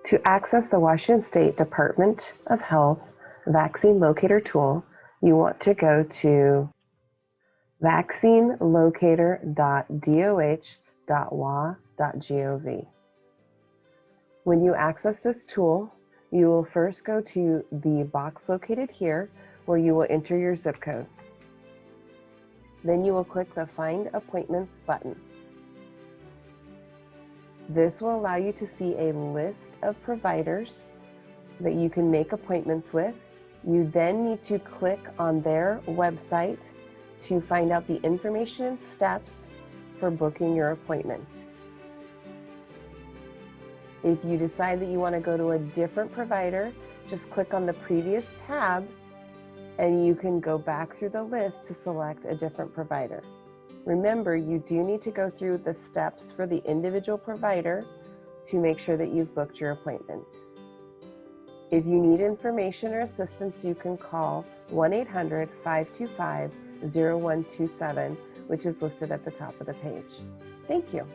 To access the Washington State Department of Health Vaccine Locator tool, you want to go to vaccinelocator.doh.wa.gov. When you access this tool, you will first go to the box located here where you will enter your zip code. Then you will click the Find Appointments button. This will allow you to see a list of providers that you can make appointments with. You then need to click on their website to find out the information and steps for booking your appointment. If you decide that you want to go to a different provider, just click on the previous tab and you can go back through the list to select a different provider. Remember, you do need to go through the steps for the individual provider to make sure that you've booked your appointment. If you need information or assistance, you can call 1-800-525-0127, which is listed at the top of the page. Thank you.